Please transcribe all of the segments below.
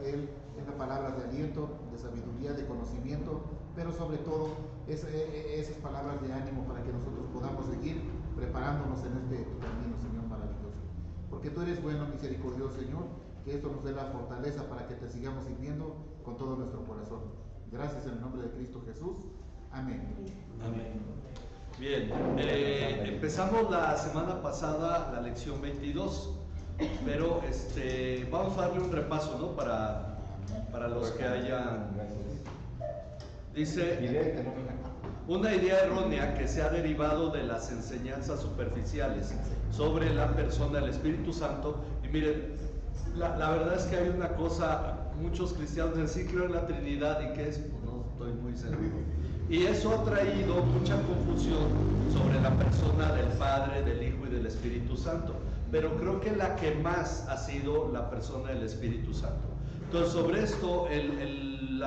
que Él tenga palabras de aliento, de sabiduría, de conocimiento, pero sobre todo esas palabras de ánimo para que nosotros podamos seguir preparándonos en este camino, Señor maravilloso. Porque tú eres bueno, misericordioso, Señor, que esto nos dé la fortaleza para que te sigamos sirviendo con todo nuestro corazón. Gracias en el nombre de Cristo Jesús. Amén. Amén. Bien, empezamos la semana pasada la lección 22, pero vamos a darle un repaso, ¿no? Para los que hayan... Dice, una idea errónea que se ha derivado de las enseñanzas superficiales sobre la persona del Espíritu Santo. Y miren, la verdad es que hay una cosa, muchos cristianos dicen, sí creo en la Trinidad, ¿y qué es? Pues no estoy muy seguro. Y eso ha traído mucha confusión sobre la persona del Padre, del Hijo y del Espíritu Santo. Pero creo que la que más ha sido la persona del Espíritu Santo. Entonces, sobre esto, el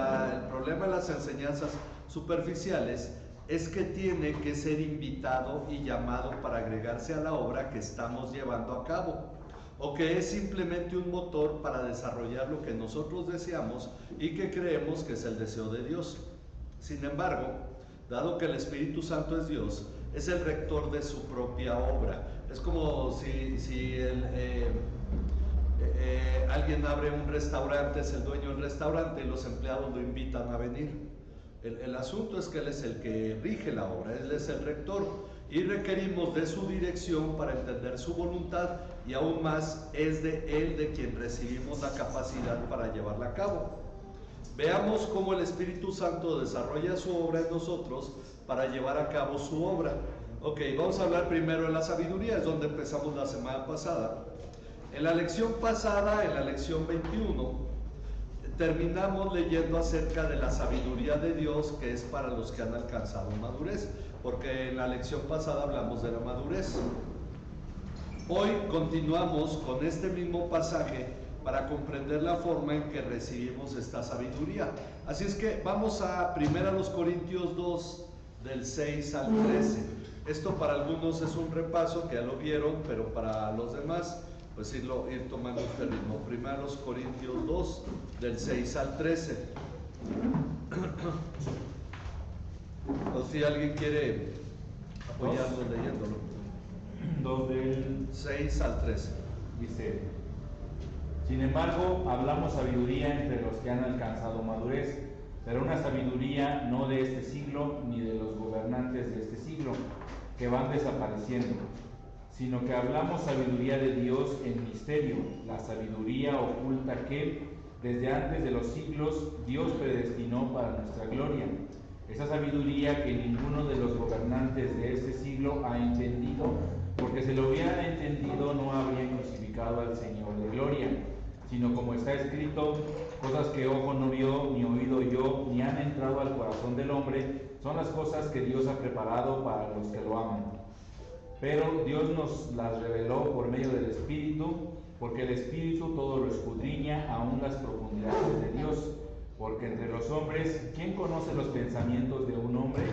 problema de las enseñanzas superficiales es que tiene que ser invitado y llamado para agregarse a la obra que estamos llevando a cabo, o que es simplemente un motor para desarrollar lo que nosotros deseamos y que creemos que es el deseo de Dios. Sin embargo, dado que el Espíritu Santo es Dios, es el rector de su propia obra. Es como si alguien abre un restaurante, es el dueño del restaurante y los empleados lo invitan a venir. El asunto es que Él es el que rige la obra, Él es el rector, y requerimos de su dirección para entender su voluntad, y aún más es de Él de quien recibimos la capacidad para llevarla a cabo. Veamos cómo el Espíritu Santo desarrolla su obra en nosotros para llevar a cabo su obra. Ok, vamos a hablar primero de la sabiduría, es donde empezamos la semana pasada. En la lección pasada, en la lección 21, terminamos leyendo acerca de la sabiduría de Dios, que es para los que han alcanzado madurez, porque en la lección pasada hablamos de la madurez. Hoy continuamos con este mismo pasaje para comprender la forma en que recibimos esta sabiduría. Así es que vamos a 1 Corintios 2, del 6 al 13. Esto para algunos es un repaso, que ya lo vieron, pero para los demás, pues ir tomando este ritmo. 1 Corintios 2, del 6 al 13. O si alguien quiere apoyarnos leyéndolo. 2 del 6 al 13. Dice: sin embargo, hablamos sabiduría entre los que han alcanzado madurez, pero una sabiduría no de este siglo, ni de los gobernantes de este siglo, que van desapareciendo, sino que hablamos sabiduría de Dios en misterio, la sabiduría oculta que, desde antes de los siglos, Dios predestinó para nuestra gloria. Esa sabiduría que ninguno de los gobernantes de este siglo ha entendido, porque si lo hubieran entendido no habrían crucificado al Señor de gloria, sino como está escrito, cosas que ojo no vio, ni oído oyó, ni han entrado al corazón del hombre, son las cosas que Dios ha preparado para los que lo aman. Pero Dios nos las reveló por medio del Espíritu, porque el Espíritu todo lo escudriña, aún las profundidades de Dios. Porque entre los hombres, ¿quién conoce los pensamientos de un hombre,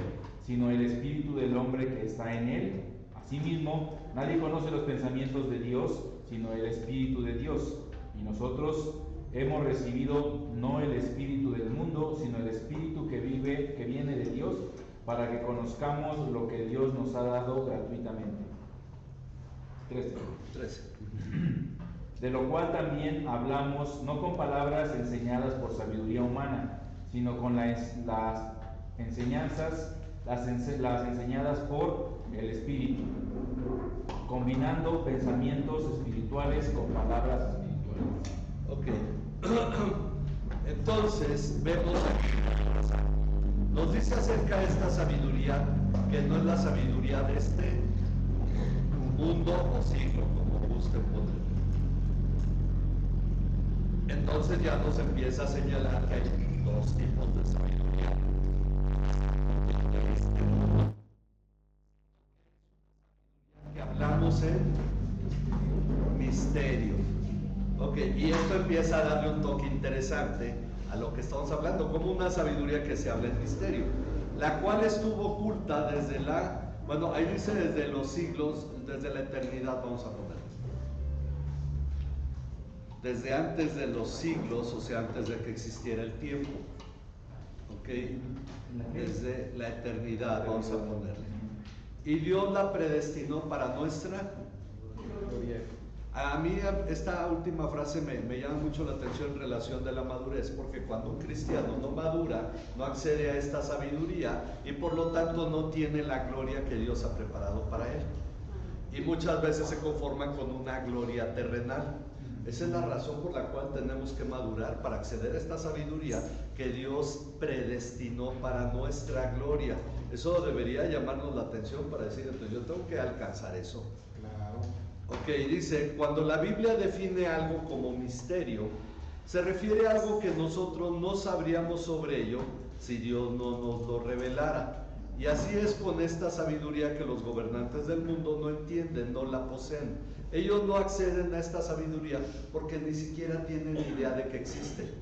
sino el Espíritu del hombre que está en él? Asimismo, nadie conoce los pensamientos de Dios, sino el Espíritu de Dios. Y nosotros hemos recibido no el espíritu del mundo, sino el Espíritu que viene de Dios, para que conozcamos lo que Dios nos ha dado gratuitamente. 13. De lo cual también hablamos, no con palabras enseñadas por sabiduría humana, sino con las enseñanzas enseñadas por el Espíritu, combinando pensamientos espirituales con palabras espirituales. Ok. Entonces, vemos aquí, nos dice acerca de esta sabiduría, que no es la sabiduría de este mundo o siglo, como guste poner. Entonces ya nos empieza a señalar que hay dos tipos de sabiduría. Que hablamos en misterio. Ok, y esto empieza a darle un toque interesante a lo que estamos hablando, como una sabiduría que se habla en misterio, la cual estuvo oculta desde ahí dice desde los siglos, desde la eternidad, vamos a poner. desde antes de los siglos, o sea, antes de que existiera el tiempo. ¿Ok? Desde la eternidad, vamos a ponerle. Y Dios la predestinó para nuestra gloria. A mí esta última frase me llama mucho la atención en relación de la madurez, porque cuando un cristiano no madura, no accede a esta sabiduría y por lo tanto no tiene la gloria que Dios ha preparado para él. Y muchas veces se conforman con una gloria terrenal. Esa es la razón por la cual tenemos que madurar para acceder a esta sabiduría que Dios predestinó para nuestra gloria. Eso debería llamarnos la atención para decir, entonces yo tengo que alcanzar eso. Claro. Ok, dice, cuando la Biblia define algo como misterio, se refiere a algo que nosotros no sabríamos sobre ello si Dios no nos lo revelara. Y así es con esta sabiduría que los gobernantes del mundo no entienden, no la poseen. Ellos no acceden a esta sabiduría porque ni siquiera tienen idea de que existe.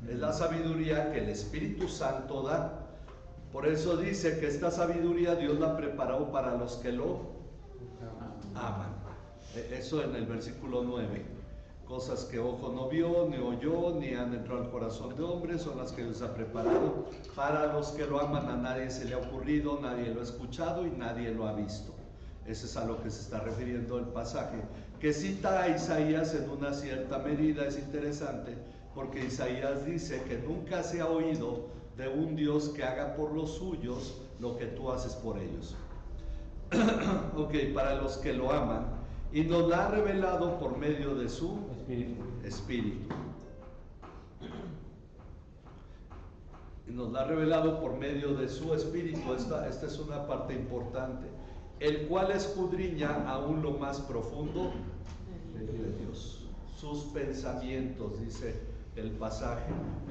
Es la sabiduría que el Espíritu Santo da. Por eso dice que esta sabiduría Dios la preparó para los que lo aman. Eso en el versículo 9. Cosas que ojo no vio, ni oyó, ni han entrado al corazón de hombre, son las que Dios ha preparado para los que lo aman. A nadie se le ha ocurrido, nadie lo ha escuchado y nadie lo ha visto. Ese es a lo que se está refiriendo el pasaje, que cita a Isaías en una cierta medida. Es interesante, porque Isaías dice que nunca se ha oído de un Dios que haga por los suyos lo que tú haces por ellos. Ok, para los que lo aman. Y nos la ha revelado por medio de su Espíritu. Y nos la ha revelado por medio de su Espíritu. Esta es una parte importante. El cual escudriña aún lo más profundo de Dios. Sus pensamientos, dice el pasaje.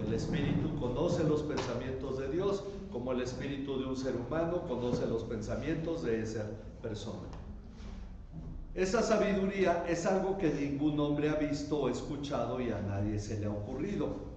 El Espíritu conoce los pensamientos de Dios, como el espíritu de un ser humano conoce los pensamientos de esa persona. Esa sabiduría es algo que ningún hombre ha visto o escuchado y a nadie se le ha ocurrido.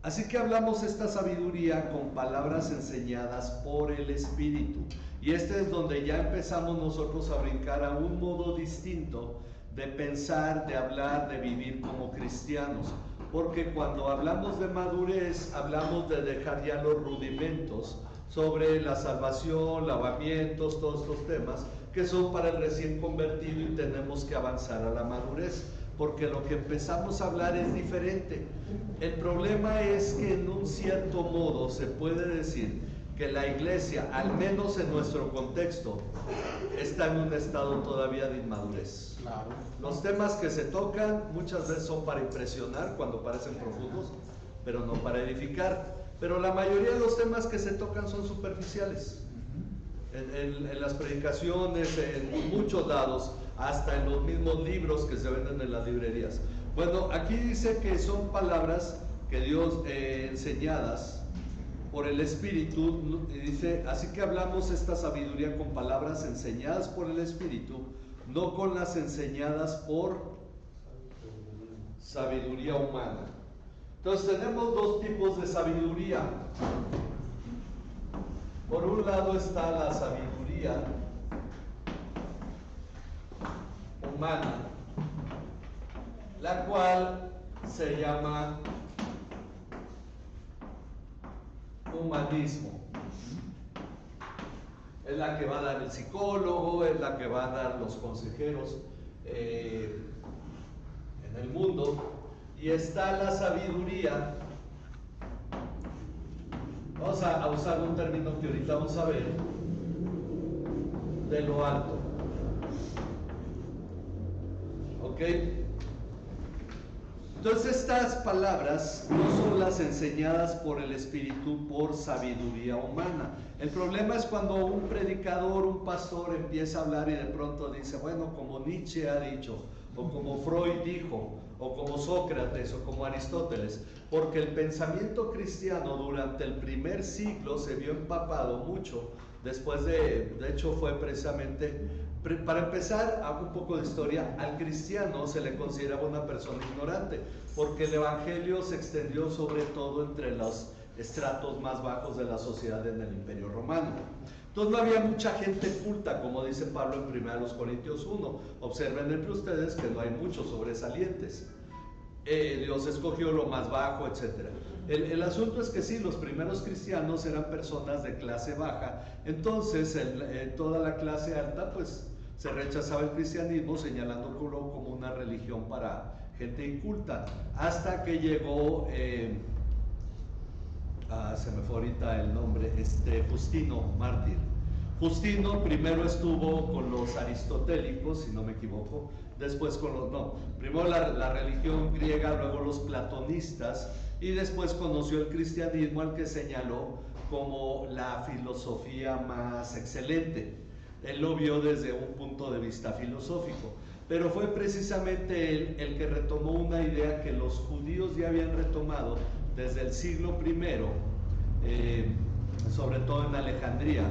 Así que hablamos esta sabiduría con palabras enseñadas por el Espíritu. Y este es donde ya empezamos nosotros a brincar a un modo distinto de pensar, de hablar, de vivir como cristianos. Porque cuando hablamos de madurez, hablamos de dejar ya los rudimentos sobre la salvación, lavamientos, todos estos temas que son para el recién convertido, y tenemos que avanzar a la madurez, porque lo que empezamos a hablar es diferente. El problema es que en un cierto modo se puede decir que la iglesia, al menos en nuestro contexto, está en un estado todavía de inmadurez. Claro. Los temas que se tocan muchas veces son para impresionar cuando parecen profundos, pero no para edificar. Pero la mayoría de los temas que se tocan son superficiales. En las predicaciones, en muchos lados, hasta en los mismos libros que se venden en las librerías. Bueno, aquí dice que son palabras que Dios enseñadas por el Espíritu, y dice, así que hablamos esta sabiduría con palabras enseñadas por el Espíritu, no con las enseñadas por sabiduría humana. Entonces tenemos dos tipos de sabiduría. Por un lado está la sabiduría humana, la cual se llama humanismo. Es la que va a dar el psicólogo, es la que va a dar los consejeros en el mundo. Y está la sabiduría, vamos a usar un término que ahorita vamos a ver, de lo alto. ¿Ok? Entonces estas palabras no son las enseñadas por el Espíritu por sabiduría humana. El problema es cuando un predicador, un pastor empieza a hablar y de pronto dice, bueno, como Nietzsche ha dicho, o como Freud dijo, o como Sócrates, o como Aristóteles, porque el pensamiento cristiano durante el primer siglo se vio empapado mucho, después de hecho fue precisamente, para empezar, hago un poco de historia, al cristiano se le consideraba una persona ignorante, porque el evangelio se extendió sobre todo entre los estratos más bajos de la sociedad en el Imperio Romano. Entonces no había mucha gente culta, como dice Pablo en 1 Corintios 1. Observen entre ustedes que no hay muchos sobresalientes. Dios escogió lo más bajo, etc. El asunto es que sí, los primeros cristianos eran personas de clase baja, entonces toda la clase alta pues se rechazaba el cristianismo señalándolo como una religión para gente inculta, hasta que llegó, se me fue ahorita el nombre, Justino mártir. Justino primero estuvo con los aristotélicos, si no me equivoco, después con los, no, primero la religión griega, luego los platonistas, y después conoció el cristianismo, al que señaló como la filosofía más excelente. Él lo vio desde un punto de vista filosófico, pero fue precisamente él el que retomó una idea que los judíos ya habían retomado desde el siglo I, sobre todo en Alejandría.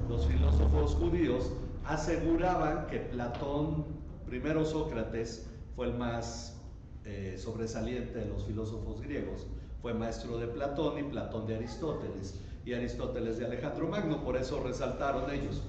Los filósofos judíos aseguraban que Platón, primero Sócrates, fue el más sobresaliente de los filósofos griegos, fue maestro de Platón y Platón de Aristóteles, y Aristóteles de Alejandro Magno, por eso resaltaron ellos.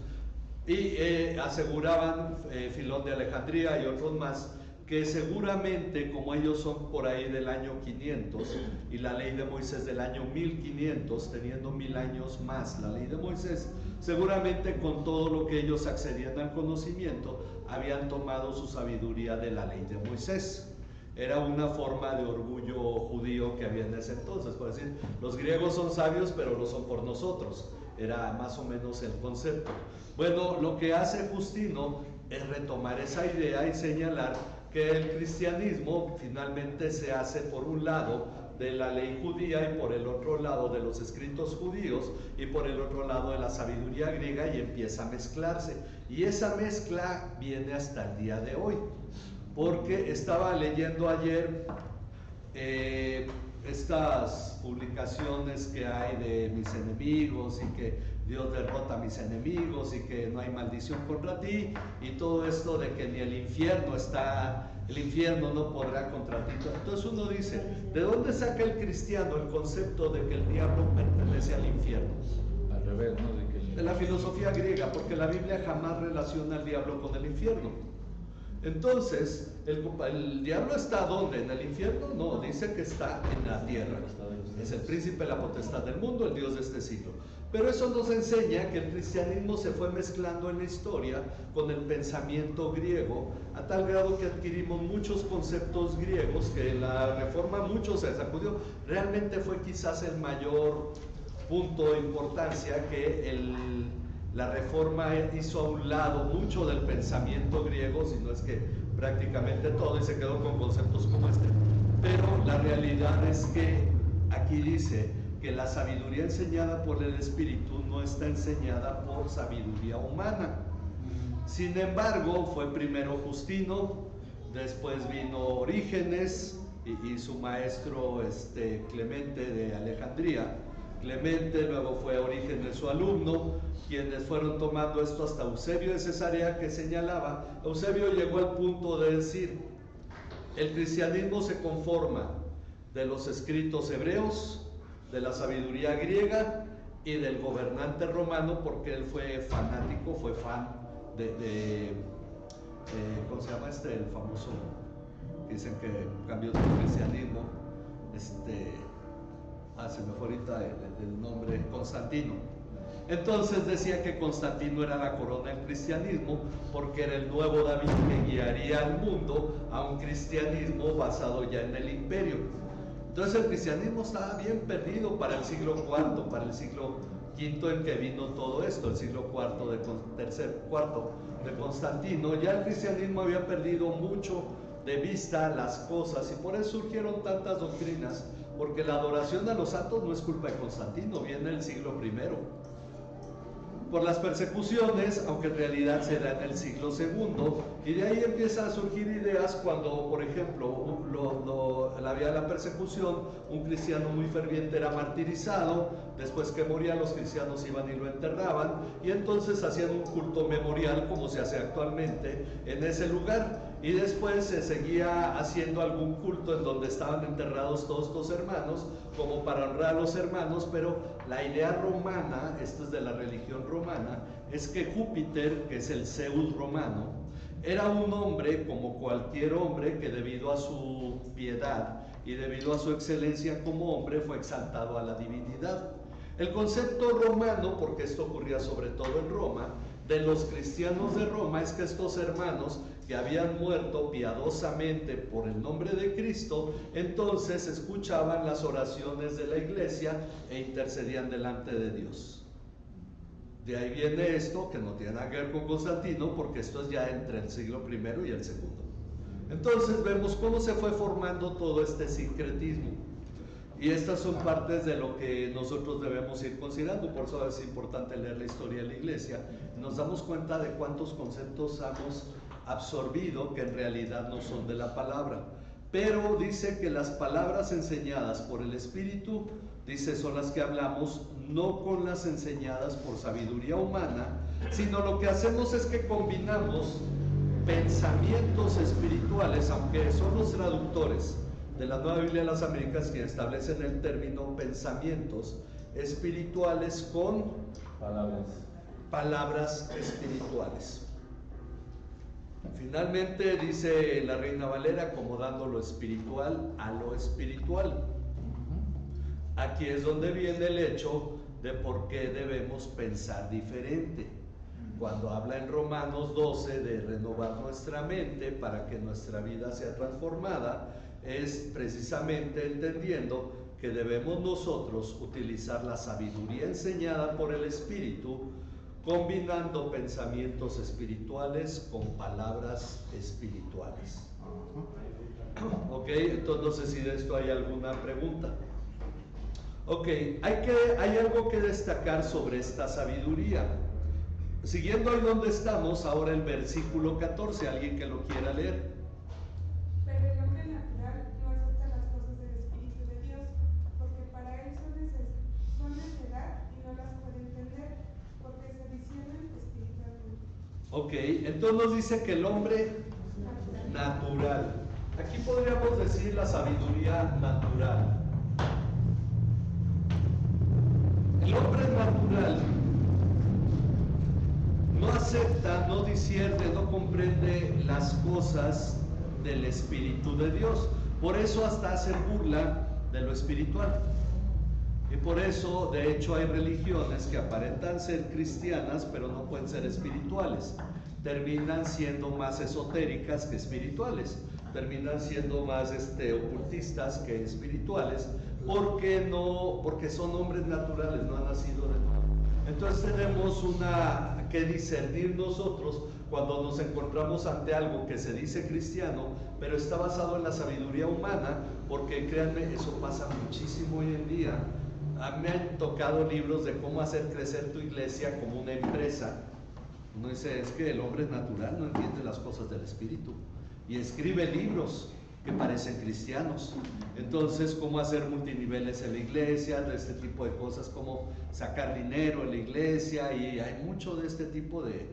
Y aseguraban, Filón de Alejandría y otros más, que seguramente, como ellos son por ahí del año 500 y la ley de Moisés del año 1500, teniendo 1000 años más la ley de Moisés, seguramente con todo lo que ellos accedían al conocimiento, habían tomado su sabiduría de la ley de Moisés. Era una forma de orgullo judío que había en ese entonces, por decir, los griegos son sabios, pero lo son por nosotros. Era más o menos el concepto. Bueno, lo que hace Justino es retomar esa idea y señalar que el cristianismo finalmente se hace por un lado de la ley judía y por el otro lado de los escritos judíos y por el otro lado de la sabiduría griega, y empieza a mezclarse. Y esa mezcla viene hasta el día de hoy, porque estaba leyendo ayer estas publicaciones que hay de mis enemigos y que Dios derrota a mis enemigos y que no hay maldición contra ti, y todo esto de que ni el infierno no podrá contra ti. Entonces uno dice, ¿de dónde saca el cristiano el concepto de que el diablo pertenece al infierno? Al revés, ¿no? De la filosofía griega, porque la Biblia jamás relaciona al diablo con el infierno. Entonces, ¿el diablo está ¿dónde? ¿En el infierno? No, dice que está en la tierra. Es el príncipe de la potestad del mundo, el Dios de este siglo. Pero eso nos enseña que el cristianismo se fue mezclando en la historia con el pensamiento griego, a tal grado que adquirimos muchos conceptos griegos, que en la Reforma muchos se sacudió. Realmente fue quizás el mayor punto de importancia, que la Reforma hizo a un lado mucho del pensamiento griego, si no es que prácticamente todo, y se quedó con conceptos como este. Pero la realidad es que aquí dice que la sabiduría enseñada por el Espíritu no está enseñada por sabiduría humana. Sin embargo, fue primero Justino, después vino Orígenes y su maestro Clemente de Alejandría. Clemente, luego fue Orígenes su alumno, quienes fueron tomando esto hasta Eusebio de Cesarea, que señalaba, Eusebio llegó al punto de decir, el cristianismo se conforma de los escritos hebreos, de la sabiduría griega y del gobernante romano, porque él fue fanático, fue fan ¿cómo se llama el famoso? Dicen que cambió el cristianismo, se me fue ahorita el nombre, Constantino. Entonces decía que Constantino era la corona del cristianismo, porque era el nuevo David que guiaría al mundo a un cristianismo basado ya en el imperio. Entonces el cristianismo estaba bien perdido para el siglo IV, para el siglo V en que vino todo esto, el siglo IV de Constantino. Ya el cristianismo había perdido mucho de vista las cosas, y por eso surgieron tantas doctrinas, porque la adoración a los santos no es culpa de Constantino, viene del siglo I. Por las persecuciones, aunque en realidad se da en el siglo II, y de ahí empiezan a surgir ideas cuando, por ejemplo, había la persecución, un cristiano muy ferviente era martirizado, después que moría los cristianos iban y lo enterraban, y entonces hacían un culto memorial como se hace actualmente en ese lugar, y después se seguía haciendo algún culto en donde estaban enterrados todos estos hermanos, como para honrar a los hermanos. Pero la idea romana, esto es de la religión romana, es que Júpiter, que es el Zeus romano, Era un hombre como cualquier hombre que debido a su piedad y debido a su excelencia como hombre fue exaltado a la divinidad. El concepto romano, porque esto ocurría sobre todo en Roma, de los cristianos de Roma es que estos hermanos que habían muerto piadosamente por el nombre de Cristo, entonces escuchaban las oraciones de la iglesia e intercedían delante de Dios. De ahí viene esto, que no tiene nada que ver con Constantino, porque esto es ya entre el siglo I y el segundo. Entonces vemos cómo se fue formando todo este sincretismo. Y estas son partes de lo que nosotros debemos ir considerando. Por eso es importante leer la historia de la iglesia. Nos damos cuenta de cuántos conceptos hemos absorbido que en realidad no son de la palabra. Pero dice que las palabras enseñadas por el Espíritu, dice, son las que hablamos, no con las enseñadas por sabiduría humana, sino lo que hacemos es que combinamos pensamientos espirituales, aunque son los traductores de la Nueva Biblia de las Américas quienes establecen el término pensamientos espirituales con palabras espirituales. Finalmente dice la Reina Valera, acomodando lo espiritual a lo espiritual. Aquí es donde viene el hecho de por qué debemos pensar diferente. Cuando habla en Romanos 12 de renovar nuestra mente para que nuestra vida sea transformada, es precisamente entendiendo que debemos nosotros utilizar la sabiduría enseñada por el Espíritu, combinando pensamientos espirituales con palabras espirituales. Ok, entonces no sé si de esto hay alguna pregunta. Ok, hay algo que destacar sobre esta sabiduría. Siguiendo ahí donde estamos, ahora el versículo 14, alguien que lo quiera leer. Pero el hombre natural no acepta las cosas del Espíritu de Dios, porque para él son necedad y no las puede entender, porque se disciernen espiritualmente. Ok, entonces nos dice que el hombre natural. Aquí podríamos decir la sabiduría natural. El hombre natural no acepta, no discierne, no comprende las cosas del Espíritu de Dios. Por eso hasta hacen burla de lo espiritual. Y por eso, de hecho, hay religiones que aparentan ser cristianas, pero no pueden ser espirituales. Terminan siendo más esotéricas que espirituales. Terminan siendo más ocultistas que espirituales, porque son hombres naturales, no han nacido de nuevo. Entonces tenemos que discernir nosotros cuando nos encontramos ante algo que se dice cristiano, pero está basado en la sabiduría humana, porque créanme, eso pasa muchísimo hoy en día. A mí me han tocado libros de cómo hacer crecer tu iglesia como una empresa. Uno dice, es que el hombre es natural, no entiende las cosas del espíritu. Y escribe libros que parecen cristianos. Entonces, cómo hacer multiniveles en la iglesia, de este tipo de cosas, cómo sacar dinero en la iglesia, y hay mucho de este tipo de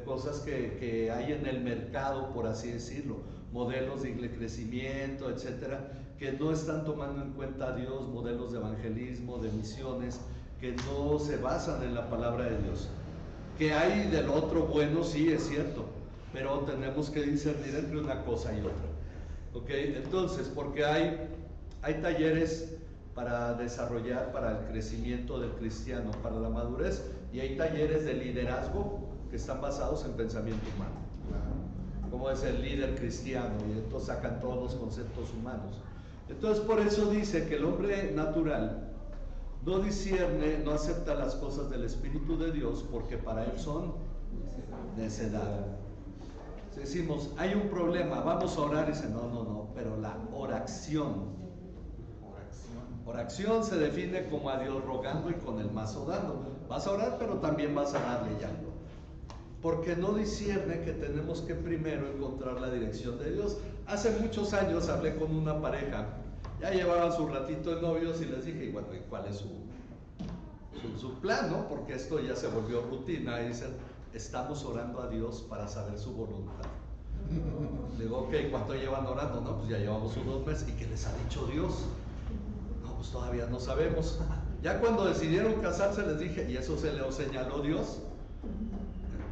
cosas que hay en el mercado, por así decirlo, modelos de crecimiento, etcétera, que no están tomando en cuenta a Dios, modelos de evangelismo, de misiones, que no se basan en la palabra de Dios. Que hay del otro bueno, sí, es cierto, pero tenemos que discernir entre una cosa y otra. ¿Ok? Entonces, porque hay talleres para desarrollar, para el crecimiento del cristiano, para la madurez, y hay talleres de liderazgo que están basados en pensamiento humano. Como es el líder cristiano, y entonces sacan todos los conceptos humanos. Entonces, por eso dice que el hombre natural no discierne, no acepta las cosas del Espíritu de Dios, porque para él son necedad. Decimos, hay un problema, vamos a orar, y dice, no, pero la oración se define como a Dios rogando y con el mazo dando. Vas a orar, pero también vas a darle ya. Porque no discierne que tenemos que primero encontrar la dirección de Dios. Hace muchos años hablé con una pareja, ya llevaban su ratito de novios, y les dije, y bueno, ¿cuál es su plan, no? Porque esto ya se volvió rutina, y dicen, estamos orando a Dios para saber su voluntad. Le digo, ok, ¿cuánto llevan orando? No, pues ya llevamos unos meses. ¿Y qué les ha dicho Dios? No, pues todavía no sabemos. Ya cuando decidieron casarse les dije, ¿y eso se le señaló Dios?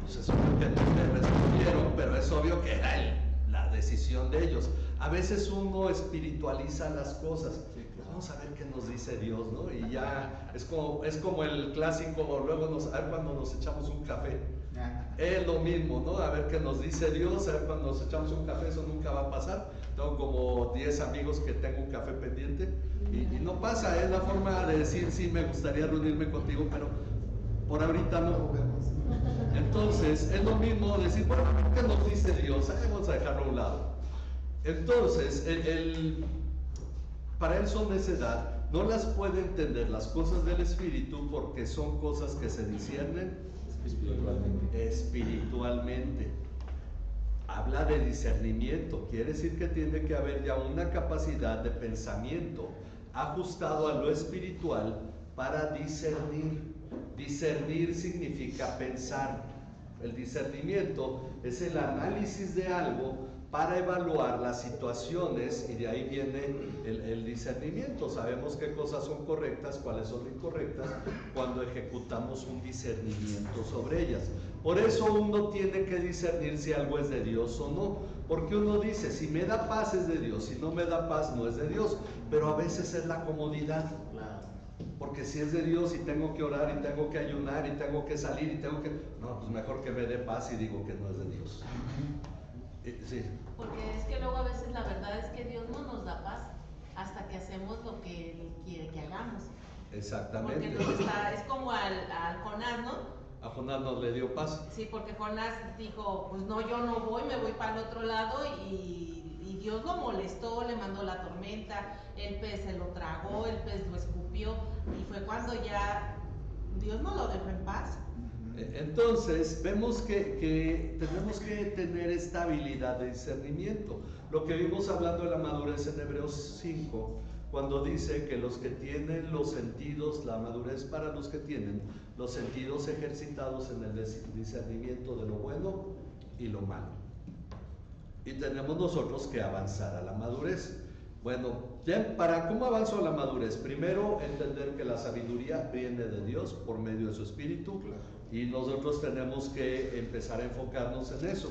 Pues es obvio que no me respondieron, pero es obvio que era la decisión de ellos. A veces uno espiritualiza las cosas. Vamos a ver qué nos dice Dios, ¿no? Y ya es como el clásico, luego a ver cuando nos echamos un café. Es lo mismo, ¿no? A ver qué nos dice Dios, a ver cuando nos echamos un café, eso nunca va a pasar. Tengo como 10 amigos que tengo un café pendiente y no pasa, es la forma de decir, sí, me gustaría reunirme contigo, pero por ahorita no. Entonces, es lo mismo decir, bueno, ¿qué nos dice Dios? Vamos a dejarlo a un lado. Entonces, para él son necedad, no las puede entender las cosas del Espíritu porque son cosas que se disciernen espiritualmente. Habla de discernimiento, quiere decir que tiene que haber ya una capacidad de pensamiento ajustado a lo espiritual para discernir. Discernir significa pensar. El discernimiento es el análisis de algo para evaluar las situaciones y de ahí viene el discernimiento. Sabemos qué cosas son correctas, cuáles son incorrectas cuando ejecutamos un discernimiento sobre ellas. Por eso uno tiene que discernir si algo es de Dios o no, porque uno dice, si me da paz es de Dios, si no me da paz no es de Dios, pero a veces es la comodidad. Porque si es de Dios y tengo que orar y tengo que ayunar y tengo que salir y tengo que... No, pues mejor que me dé paz y digo que no es de Dios. Sí. Porque es que luego a veces la verdad es que Dios no nos da paz hasta que hacemos lo que Él quiere que hagamos. Exactamente. Porque es como al Jonás, ¿no? A Jonás no le dio paz. Sí, porque Jonás dijo, pues no, yo no voy, me voy para el otro lado y Dios lo molestó, le mandó la tormenta, el pez se lo tragó, el pez lo escupió y fue cuando ya Dios no lo dejó en paz. Entonces, vemos que tenemos que tener esta habilidad de discernimiento. Lo que vimos hablando de la madurez en Hebreos 5, cuando dice que los que tienen los sentidos, la madurez para los que tienen los sentidos ejercitados en el discernimiento de lo bueno y lo malo. Y tenemos nosotros que avanzar a la madurez. Bueno, ¿cómo avanzo a la madurez? Primero, entender que la sabiduría viene de Dios por medio de su Espíritu. Y nosotros tenemos que empezar a enfocarnos en eso.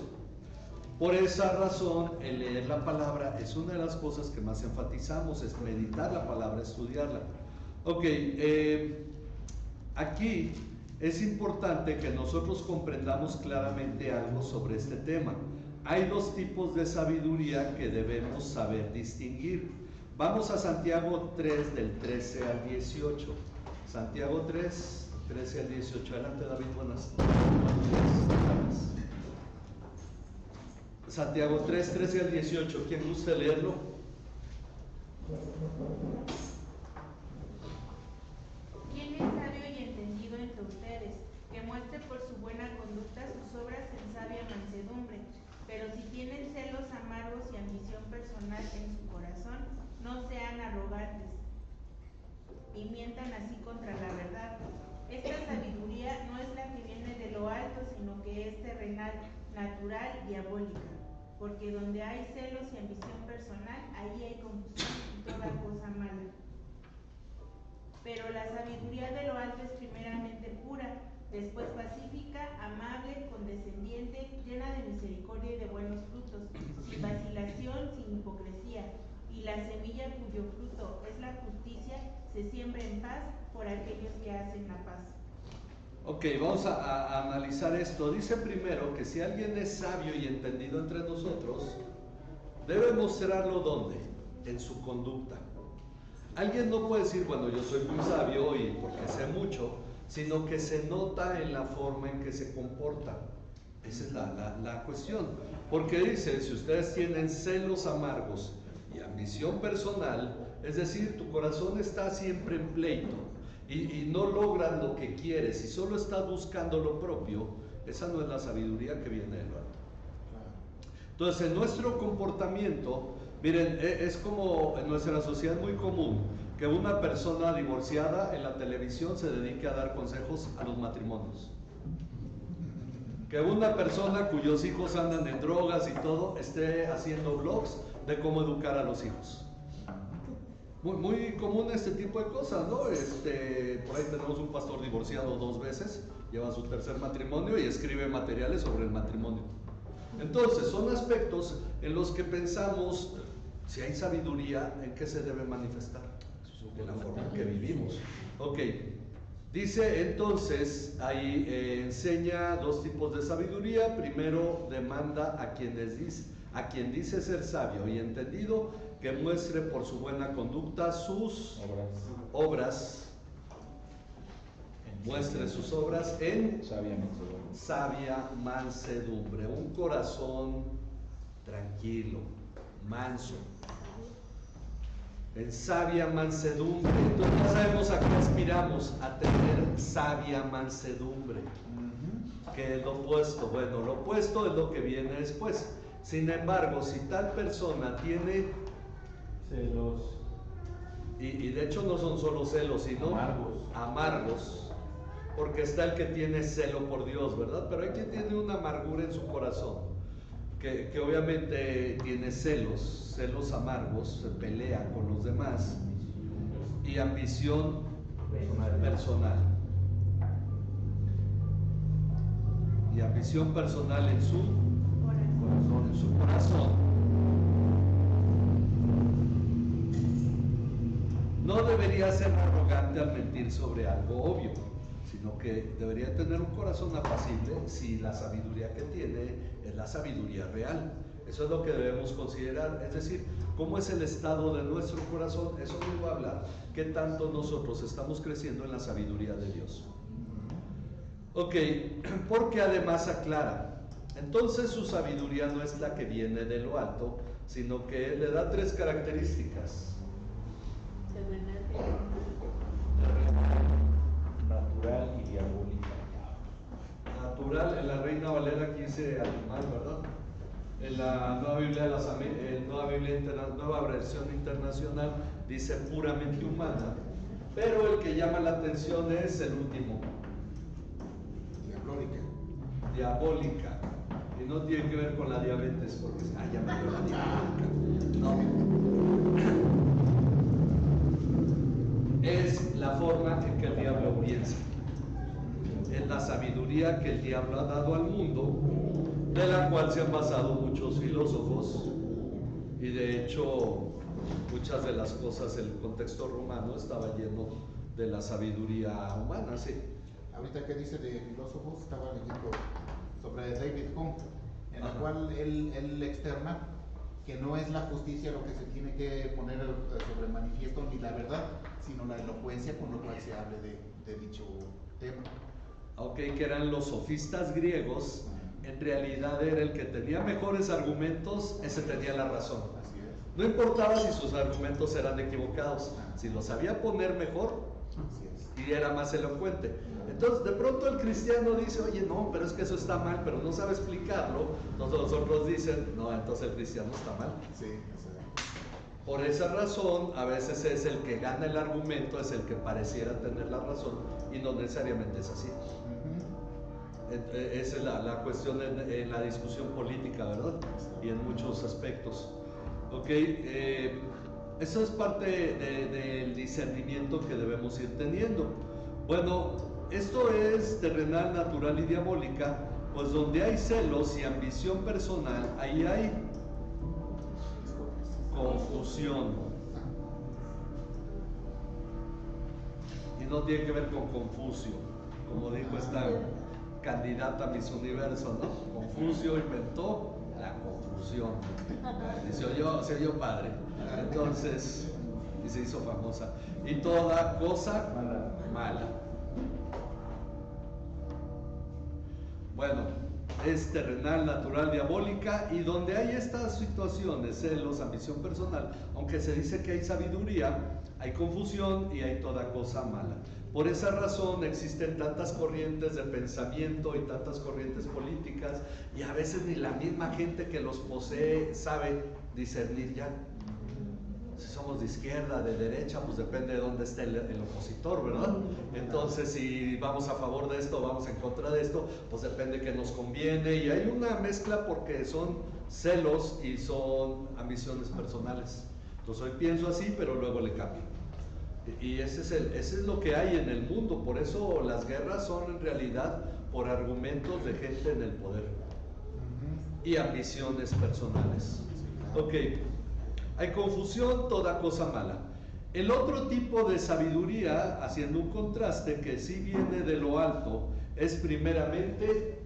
Por esa razón, el leer la palabra es una de las cosas que más enfatizamos, es meditar la palabra, estudiarla. Ok, aquí es importante que nosotros comprendamos claramente algo sobre este tema. Hay dos tipos de sabiduría que debemos saber distinguir. Vamos a Santiago 3, del 13 al 18. Santiago 3, 13 al 18. Adelante, David, buenas tardes. Santiago 3, 13 al 18. ¿Quién gusta leerlo? ¿Quién es sabio y entendido entre ustedes, que muestre por su buena conducta sus obras en sabia mansedumbre? Pero si tienen celos amargos y ambición personal en su corazón, no sean arrogantes y mientan así contra la verdad. Esta sabiduría no es la que viene de lo alto, sino que es terrenal, natural, diabólica. Porque donde hay celos y ambición personal, ahí hay confusión y toda cosa mala. Pero la sabiduría de lo alto es primeramente pura, después pacífica, amable, condescendiente, llena de misericordia y de buenos frutos, sin vacilación, sin hipocresía. Y la semilla cuyo fruto es la justicia se siembra en paz por aquellos que hacen la paz. Ok, vamos a analizar esto. Dice primero que si alguien es sabio y entendido entre nosotros, debe mostrarlo ¿dónde? En su conducta. Alguien no puede decir, bueno, yo soy muy sabio y porque sé mucho, sino que se nota en la forma en que se comporta. Esa es la cuestión. Porque dice, si ustedes tienen celos amargos y ambición personal, es decir, tu corazón está siempre en pleito y no logras lo que quieres y solo estás buscando lo propio, esa no es la sabiduría que viene del alto. Entonces, en nuestro comportamiento, miren, es como en nuestra sociedad muy común que una persona divorciada en la televisión se dedique a dar consejos a los matrimonios. Que una persona cuyos hijos andan en drogas y todo esté haciendo vlogs de cómo educar a los hijos. muy común este tipo de cosas, ¿no? Por ahí tenemos un pastor divorciado 2 veces, lleva su tercer matrimonio y escribe materiales sobre el matrimonio. Entonces, son aspectos en los que pensamos, si hay sabiduría, ¿en qué se debe manifestar? En la forma en que vivimos. Ok, dice entonces, ahí enseña 2 tipos de sabiduría. Primero, demanda a quien dice ser sabio y entendido, que muestre por su buena conducta sus obras. Muestre sus obras en sabia mansedumbre. Un corazón tranquilo, manso, en sabia mansedumbre. Entonces ya sabemos a qué aspiramos, a tener sabia mansedumbre. ¿Qué es lo opuesto? Bueno, lo opuesto es lo que viene después. Sin embargo, si tal persona tiene celos, y de hecho no son solo celos, sino amargos, porque está el que tiene celo por Dios, ¿verdad? Pero hay quien tiene una amargura en su corazón, que obviamente tiene celos amargos, se pelea con los demás, y ambición personal. Y ambición personal en su corazón. No debería ser arrogante al mentir sobre algo obvio, sino que debería tener un corazón apacible si la sabiduría que tiene es la sabiduría real. Eso es lo que debemos considerar, es decir, cómo es el estado de nuestro corazón. Eso nos va a hablar qué tanto nosotros estamos creciendo en la sabiduría de Dios. Ok, porque además aclara, entonces su sabiduría no es la que viene de lo alto, sino que le da 3 características. Natural y diabólica. Natural, en la Reina Valera aquí dice animal, ¿verdad? En la Nueva Biblia, Nueva Versión Internacional dice puramente humana, pero el que llama la atención es el último. Diabólica. Y no tiene que ver con la diabetes, porque ya me dio la diabólica. No. Es la forma en que el diablo piensa. Es la sabiduría que el diablo ha dado al mundo, de la cual se han basado muchos filósofos, y de hecho muchas de las cosas, el contexto romano estaba lleno de la sabiduría humana, sí. Ahorita que dice de filósofos, estaba leyendo sobre David Hume, en la cual él externa que no es la justicia lo que se tiene que poner sobre manifiesto ni la verdad, sino la elocuencia con lo cual se hable de dicho tema. Ok, que eran los sofistas griegos, en realidad era el que tenía mejores argumentos, ese tenía la razón. Así es. No importaba si sus argumentos eran equivocados, si los sabía poner mejor, Así es. y era más elocuente. Entonces de pronto el cristiano dice, oye no, pero es que eso está mal, pero no sabe explicarlo. Entonces los otros dicen, no, entonces el cristiano está mal. Sí, así es. Por esa razón, a veces es el que gana el argumento, es el que pareciera tener la razón, y no necesariamente es así. Esa es la cuestión en la discusión política, ¿verdad? Y en muchos aspectos. Ok, eso es parte del discernimiento que debemos ir teniendo. Bueno, esto es terrenal, natural y diabólica, pues donde hay celos y ambición personal, ahí hay confusión. Y no tiene que ver con Confucio, como dijo esta candidata a Miss Universo, ¿no? Confucio inventó la confusión. Y se oyó padre. Entonces, y se hizo famosa. Y toda cosa mala. Bueno, es terrenal, natural, diabólica, y donde hay estas situaciones, celos, ambición personal, aunque se dice que hay sabiduría, hay confusión y hay toda cosa mala. Por esa razón existen tantas corrientes de pensamiento y tantas corrientes políticas, y a veces ni la misma gente que los posee sabe discernir ya. Si somos de izquierda, de derecha, pues depende de dónde esté el opositor, ¿verdad? Entonces, si vamos a favor de esto, vamos en contra de esto, pues depende que nos conviene, y hay una mezcla porque son celos y son ambiciones personales. Entonces hoy pienso así, pero luego le cambio. Y ese es lo que hay en el mundo. Por eso las guerras son en realidad por argumentos de gente en el poder y ambiciones personales. Ok, hay confusión, toda cosa mala. El otro tipo de sabiduría, haciendo un contraste, que sí viene de lo alto, es primeramente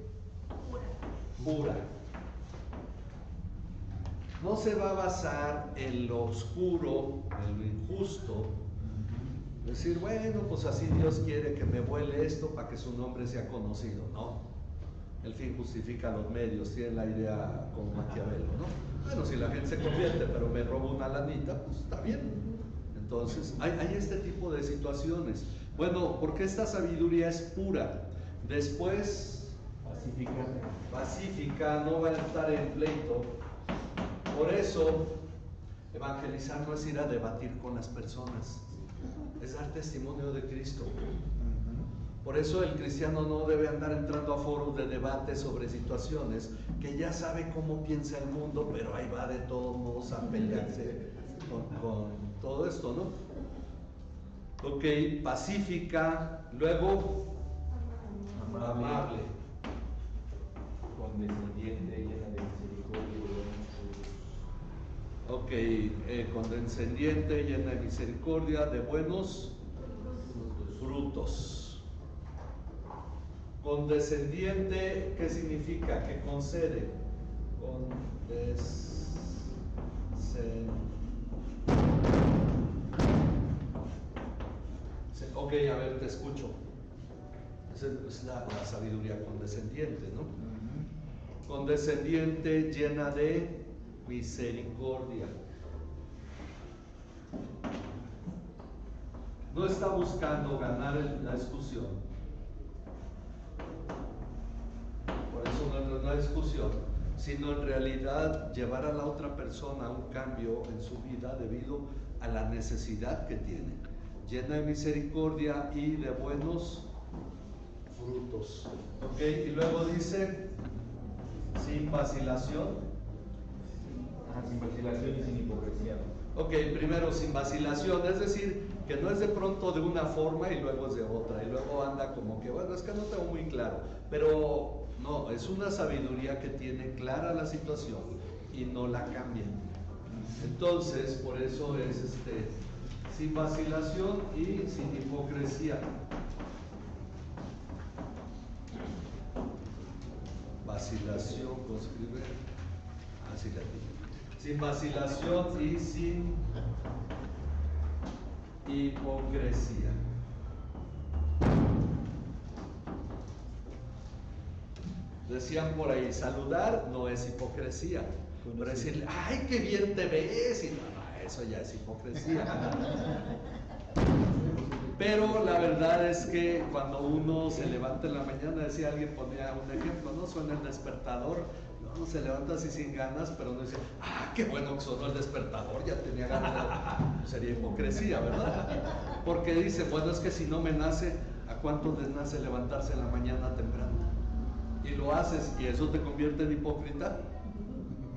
pura. No se va a basar en lo oscuro, en lo injusto. Decir, bueno, pues así Dios quiere que me vuele esto para que su nombre sea conocido. No, el fin justifica los medios, tiene la idea como Maquiavelo, ¿no? Bueno, si la gente se convierte pero me robo una lanita, pues está bien. Entonces, hay este tipo de situaciones. Bueno, porque esta sabiduría es pura. Después, pacífica, no va a estar en pleito. Por eso, evangelizar no es ir a debatir con las personas, es dar testimonio de Cristo. Por eso el cristiano no debe andar entrando a foros de debate sobre situaciones que ya sabe cómo piensa el mundo, pero ahí va de todos modos a pelearse con todo esto, ¿no? Ok, pacífica, luego amable, condescendiente, llena de misericordia. Ok, condescendiente, llena de misericordia, de buenos frutos. Condescendiente, ¿qué significa? Que concede. Ok, a ver, te escucho. Esa es la sabiduría condescendiente, ¿no? Condescendiente, llena de misericordia. No está buscando ganar la discusión. Por eso no es una discusión, sino en realidad llevar a la otra persona a un cambio en su vida debido a la necesidad que tiene. Llena de misericordia y de buenos frutos. Ok, y luego dice, sin vacilación. Sin vacilación y sin hipocresía. Ok, primero sin vacilación, es decir, que no es de pronto de una forma y luego es de otra, y luego anda como que, bueno, es que no tengo muy claro, pero no, es una sabiduría que tiene clara la situación y no la cambia. Entonces, por eso es sin vacilación y sin hipocresía. Vacilación, conscribe, así la digo. Sin vacilación y sin hipocresía. Decían por ahí, saludar no es hipocresía. Pero decirle, ay, qué bien te ves, y no, eso ya es hipocresía. Pero la verdad es que cuando uno se levanta en la mañana, decía alguien, ponía un ejemplo, ¿no? Suena el despertador, uno se levanta así sin ganas, pero uno dice, ah, qué bueno que sonó el despertador, ya tenía ganas. Sería hipocresía, ¿verdad? Porque dice, bueno, es que si no me nace, ¿a cuántos les nace levantarse en la mañana temprano? Y lo haces, ¿y eso te convierte en hipócrita?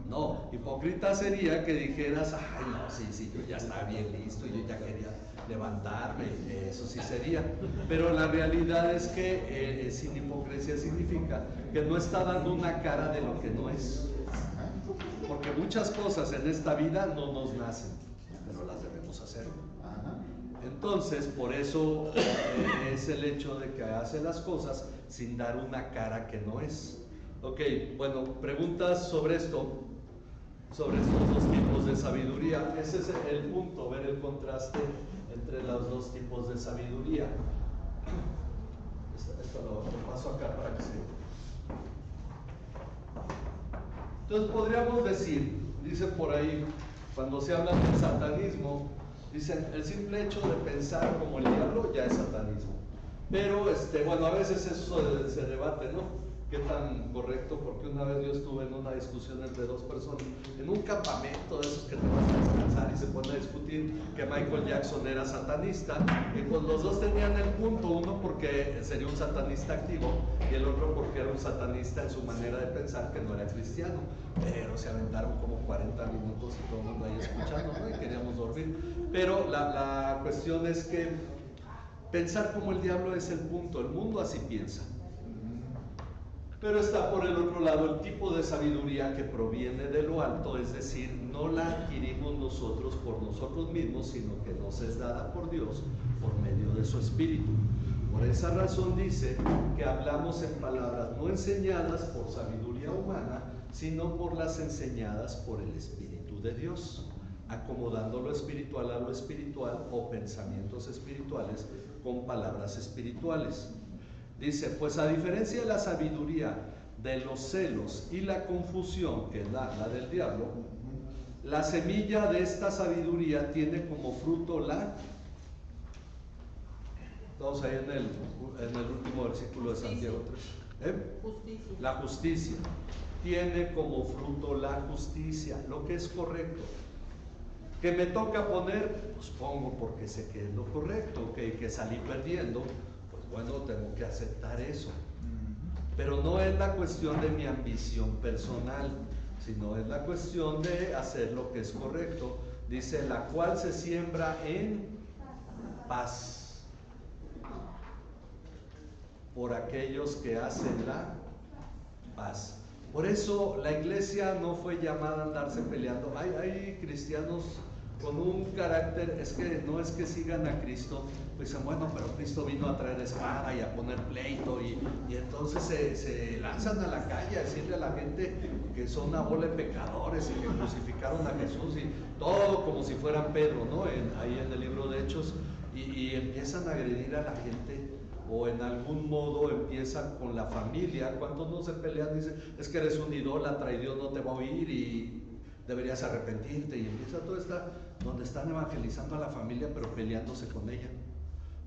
No, hipócrita sería que dijeras, ay, no, sí, yo ya estaba bien listo, yo ya quería levantarme, eso sí sería. Pero la realidad es que sin hipocresía significa que no está dando una cara de lo que no es. Porque muchas cosas en esta vida no nos nacen, pero las debemos hacer. Entonces, por eso es el hecho de que hace las cosas sin dar una cara que no es. Ok, bueno, preguntas sobre esto, sobre estos dos tipos de sabiduría. Ese es el punto, ver el contraste entre los dos tipos de sabiduría. Esto lo paso acá para que se... Entonces podríamos decir, dicen por ahí, cuando se habla del satanismo, dicen, el simple hecho de pensar como el diablo ya es satanismo. Pero, bueno, a veces eso se debate, ¿no? qué tan correcto, porque una vez yo estuve en una discusión entre dos personas, en un campamento de esos que te vas a descansar y se pone a discutir que Michael Jackson era satanista, y pues los dos tenían el punto, uno porque sería un satanista activo y el otro porque era un satanista en su manera de pensar que no era cristiano, pero se aventaron como 40 minutos y todo el mundo ahí escuchando, ¿no? Y queríamos dormir. Pero la cuestión es que pensar como el diablo es el punto, el mundo así piensa. Pero está por el otro lado el tipo de sabiduría que proviene de lo alto, es decir, no la adquirimos nosotros por nosotros mismos, sino que nos es dada por Dios por medio de su Espíritu. Por esa razón dice que hablamos en palabras no enseñadas por sabiduría humana, sino por las enseñadas por el Espíritu de Dios, acomodando lo espiritual a lo espiritual o pensamientos espirituales con palabras espirituales. Dice, pues a diferencia de la sabiduría, de los celos y la confusión, que es la del diablo, la semilla de esta sabiduría tiene como fruto la... Estamos ahí en el último versículo de Santiago 3. Justicia. La justicia. Tiene como fruto la justicia, lo que es correcto. ¿Que me toca poner? Pues pongo porque sé que es lo correcto, que salí perdiendo. Bueno, tengo que aceptar eso. Pero no es la cuestión de mi ambición personal, sino es la cuestión de hacer lo que es correcto. Dice, la cual se siembra en paz por aquellos que hacen la paz. Por eso la iglesia no fue llamada a andarse peleando. Hay cristianos con un carácter, es que no es que sigan a Cristo, pues dicen, bueno, pero Cristo vino a traer espada y a poner pleito, y entonces se lanzan a la calle a decirle a la gente que son una bola de pecadores y que crucificaron a Jesús y todo como si fueran Pedro, ¿no? Ahí en el libro de Hechos, y empiezan a agredir a la gente, o en algún modo empiezan con la familia. ¿Cuántos no se pelean? Dicen, es que eres un idólatra y Dios no te va a oír y deberías arrepentirte, y empieza todo esta donde están evangelizando a la familia pero peleándose con ella.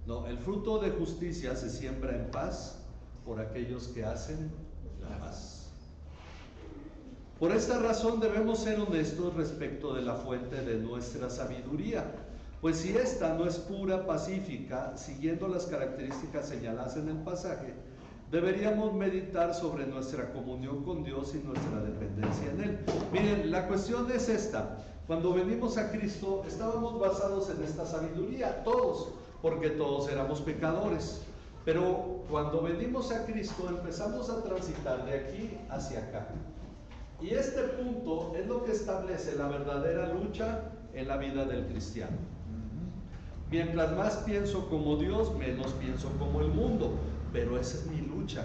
No, el fruto de justicia se siembra en paz por aquellos que hacen la paz. Por esta razón debemos ser honestos respecto de la fuente de nuestra sabiduría, pues si esta no es pura, pacífica, siguiendo las características señaladas en el pasaje, deberíamos meditar sobre nuestra comunión con Dios y nuestra dependencia en Él. Miren, la cuestión es esta. Cuando venimos a Cristo, estábamos basados en esta sabiduría, todos, porque todos éramos pecadores. Pero cuando venimos a Cristo, empezamos a transitar de aquí hacia acá. Y este punto es lo que establece la verdadera lucha en la vida del cristiano. Mientras más pienso como Dios, menos pienso como el mundo. Pero esa es mi lucha.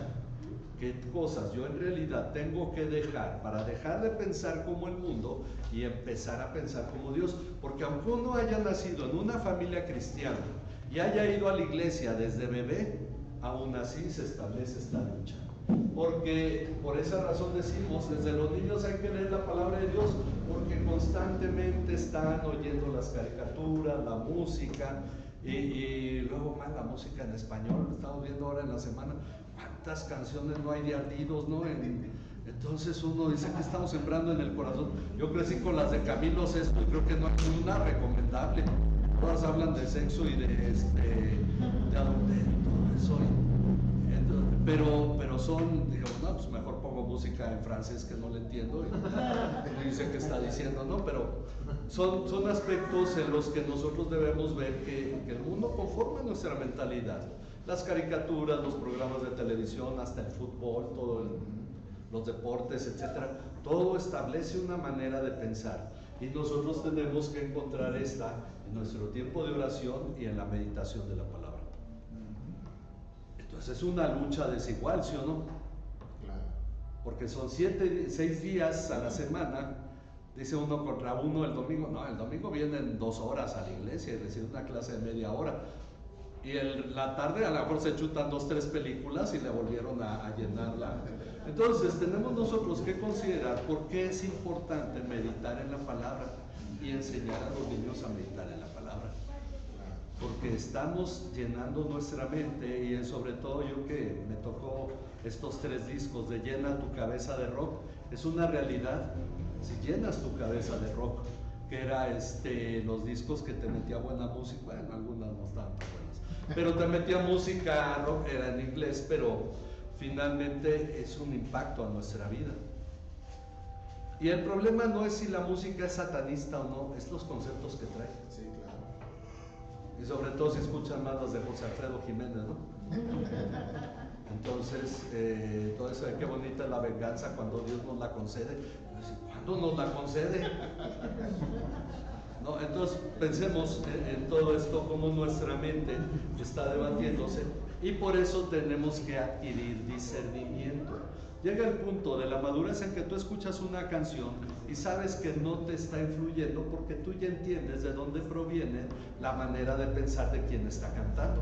¿Qué cosas yo en realidad tengo que dejar para dejar de pensar como el mundo y empezar a pensar como Dios? Porque aunque uno haya nacido en una familia cristiana y haya ido a la iglesia desde bebé, aún así se establece esta lucha. Porque por esa razón decimos, desde los niños hay que leer la palabra de Dios, porque constantemente están oyendo las caricaturas, la música, y luego más la música en español. Estamos viendo ahora en la semana cuántas canciones no hay de ardidos, ¿no? Entonces uno dice, que estamos sembrando en el corazón. Yo crecí con las de Camilo Sesto y creo que no hay ninguna recomendable. Todas hablan de sexo y de adulterio y todo eso. Pero son, digamos, no, pues mejor pongo música en francés que no le entiendo y dice que está diciendo, ¿no? Pero son aspectos en los que nosotros debemos ver que el mundo conforma nuestra mentalidad. Las caricaturas, los programas de televisión, hasta el fútbol, los deportes, etcétera, todo establece una manera de pensar. Y nosotros tenemos que encontrar esta en nuestro tiempo de oración y en la meditación de la palabra. Entonces es una lucha desigual, ¿sí o no? Claro. Porque son 6 días a la semana, dice uno contra uno el domingo. No, el domingo vienen 2 horas a la iglesia y reciben una clase de media hora. Y la tarde a lo mejor se chutan 2, 3 películas y le volvieron a llenarla. Entonces tenemos nosotros que considerar por qué es importante meditar en la palabra y enseñar a los niños a meditar en la palabra. porque estamos llenando nuestra mente, y sobre todo yo que me tocó estos 3 discos de Llena tu cabeza de rock, es una realidad. Si llenas tu cabeza de rock, que era los discos que te metía buena música, bueno, algunas no estaban tan buenas, pero te metía música rock, era en inglés, pero finalmente es un impacto a nuestra vida. Y el problema no es si la música es satanista o no, es los conceptos que trae. Sí, claro. Y sobre todo si escuchan más las de José Alfredo Jiménez, ¿no? Entonces, todo eso de qué bonita es la venganza cuando Dios nos la concede. ¿Cuándo nos la concede? ¿No? Entonces, pensemos en todo esto, cómo nuestra mente está debatiéndose, y por eso tenemos que adquirir discernimiento. Llega el punto de la madurez en que tú escuchas una canción y sabes que no te está influyendo porque tú ya entiendes de dónde proviene la manera de pensar de quien está cantando.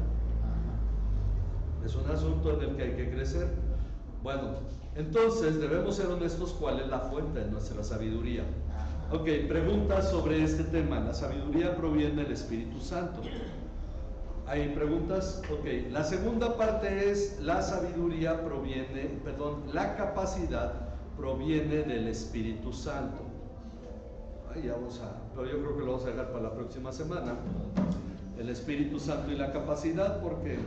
Es un asunto en el que hay que crecer. Bueno, entonces debemos ser honestos cuál es la fuente de nuestra sabiduría. Ok, preguntas sobre este tema. La sabiduría proviene del Espíritu Santo. ¿Hay preguntas? Ok, la segunda parte es la sabiduría proviene, la capacidad proviene del Espíritu Santo. Ya pero yo creo que lo vamos a dejar para la próxima semana. El Espíritu Santo y la capacidad, porque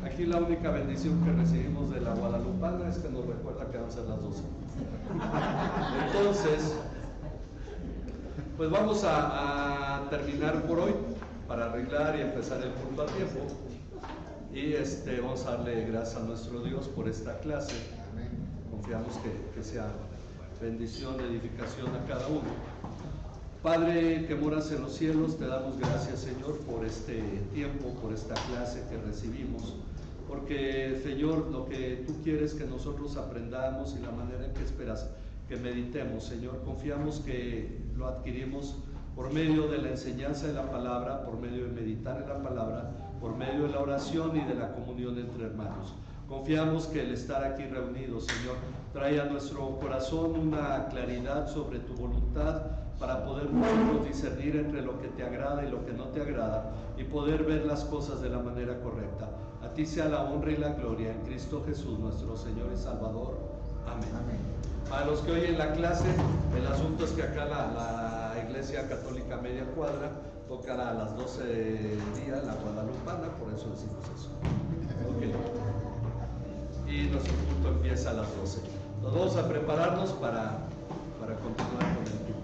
aquí la única bendición que recibimos de la guadalupana es que nos recuerda que van a ser las 12. Entonces, pues vamos a terminar por hoy para arreglar y empezar el culto a tiempo. Y vamos a darle gracias a nuestro Dios por esta clase. Confiamos que sea bendición, edificación a cada uno. Padre que moras en los cielos, te damos gracias, Señor, por este tiempo, por esta clase que recibimos, porque, Señor, lo que tú quieres que nosotros aprendamos y la manera en que esperas que meditemos, Señor, confiamos que lo adquirimos por medio de la enseñanza de la palabra, por medio de meditar en la palabra, por medio de la oración y de la comunión entre hermanos. Confiamos que el estar aquí reunidos, Señor, trae a nuestro corazón una claridad sobre tu voluntad para poder nosotros discernir entre lo que te agrada y lo que no te agrada y poder ver las cosas de la manera correcta. A ti sea la honra y la gloria en Cristo Jesús, nuestro Señor y Salvador. Amén. Amén. Para los que oyen la clase, el asunto es que acá la Iglesia Católica Media Cuadra tocará a las 12 del día la guadalupana, por eso decimos eso. Okay. Y nuestro culto empieza a las 12. Nos vamos a prepararnos para continuar con el culto.